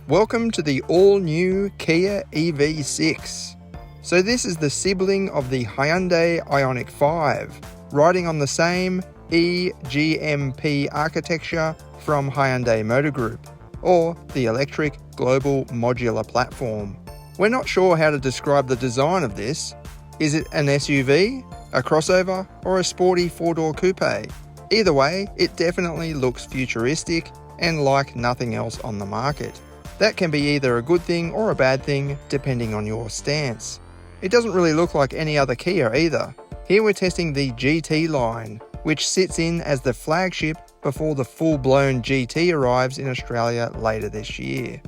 Welcome to the all-new Kia EV6. So this is the sibling of the Hyundai Ioniq 5, riding on the same eGMP architecture from Hyundai Motor Group, or the Electric Global Modular Platform. We're not sure how to describe the design of this. Is it an SUV, a crossover, or a sporty four-door coupe? Either way, it definitely looks futuristic and like nothing else on the market. That can be either a good thing or a bad thing, depending on your stance. It doesn't really look like any other Kia either. Here we're testing the GT-Line, which sits in as the flagship before the full-blown GT arrives in Australia later this year.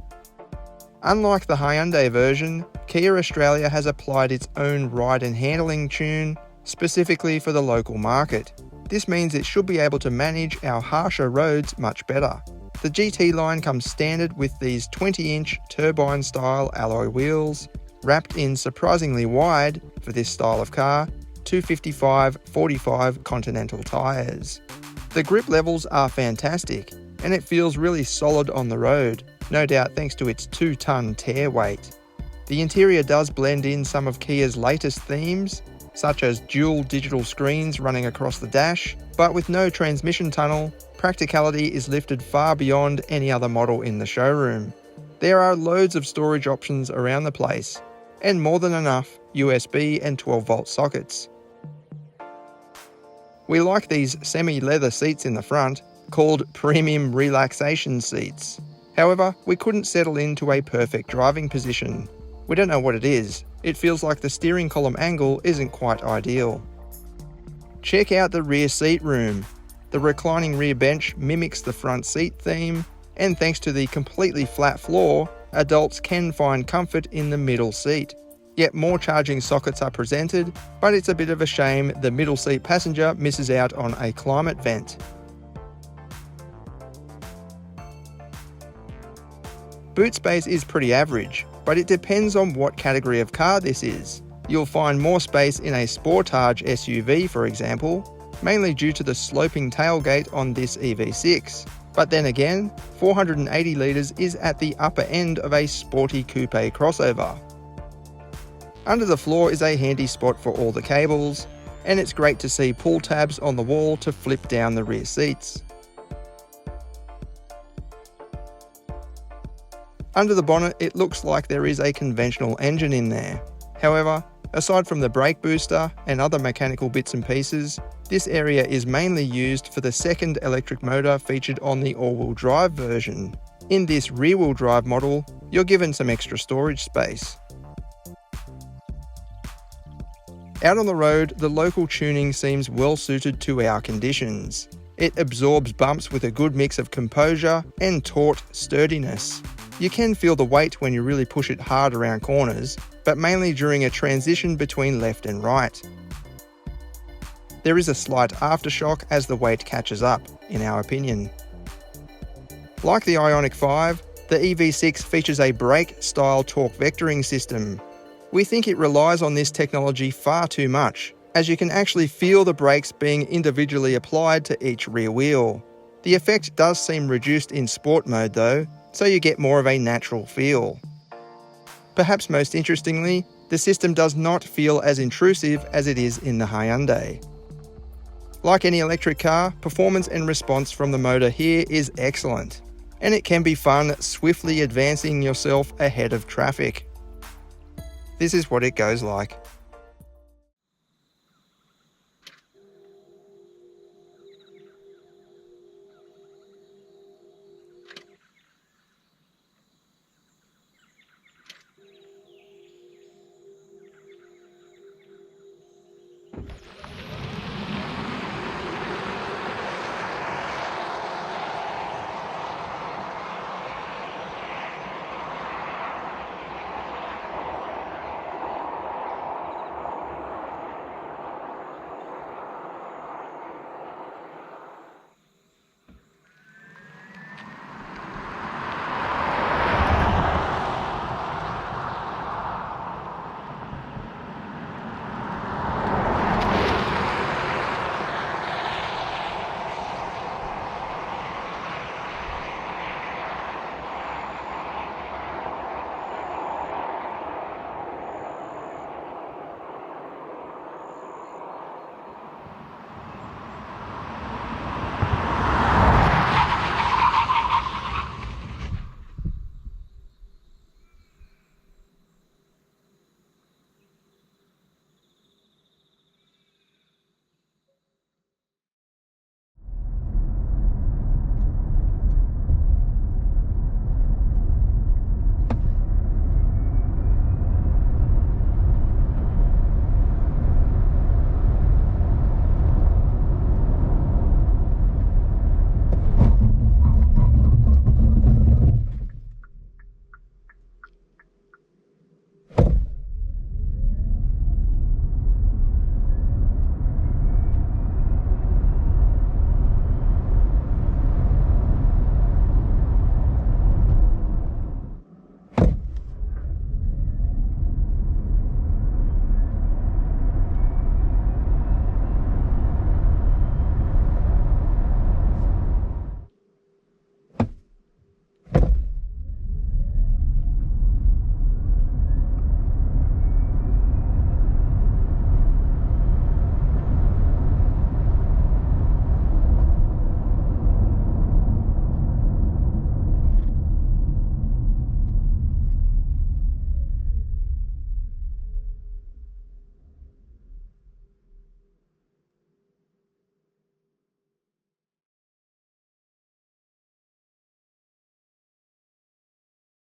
Unlike the Hyundai version, Kia Australia has applied its own ride and handling tune specifically for the local market. This means it should be able to manage our harsher roads much better. The GT line comes standard with these 20-inch turbine-style alloy wheels, wrapped in surprisingly wide, for this style of car, 255/45 Continental tyres. The grip levels are fantastic, and it feels really solid on the road, no doubt thanks to its 2-ton tear weight. The interior does blend in some of Kia's latest themes, such as dual digital screens running across the dash, but with no transmission tunnel, practicality is lifted far beyond any other model in the showroom. There are loads of storage options around the place, and more than enough USB and 12-volt sockets. We like these semi-leather seats in the front, called premium relaxation seats. However, we couldn't settle into a perfect driving position. We don't know what it is. It feels like the steering column angle isn't quite ideal. Check out the rear seat room. The reclining rear bench mimics the front seat theme, and thanks to the completely flat floor, adults can find comfort in the middle seat. Yet more charging sockets are presented, but it's a bit of a shame the middle seat passenger misses out on a climate vent. Boot space is pretty average, but it depends on what category of car this is. You'll find more space in a Sportage SUV, for example, mainly due to the sloping tailgate on this EV6. But then again, 480 litres is at the upper end of a sporty coupe crossover. Under the floor is a handy spot for all the cables, and it's great to see pull tabs on the wall to flip down the rear seats. Under the bonnet, it looks like there is a conventional engine in there. However, aside from the brake booster and other mechanical bits and pieces, this area is mainly used for the second electric motor featured on the all-wheel drive version. In this rear-wheel drive model, you're given some extra storage space. Out on the road, the local tuning seems well suited to our conditions. It absorbs bumps with a good mix of composure and taut sturdiness. You can feel the weight when you really push it hard around corners, but mainly during a transition between left and right. There is a slight aftershock as the weight catches up, in our opinion. Like the Ioniq 5, the EV6 features a brake-style torque vectoring system. We think it relies on this technology far too much, as you can actually feel the brakes being individually applied to each rear wheel. The effect does seem reduced in sport mode though, so you get more of a natural feel. Perhaps most interestingly, the system does not feel as intrusive as it is in the Hyundai. Like any electric car, performance and response from the motor here is excellent, and it can be fun swiftly advancing yourself ahead of traffic. This is what it goes like.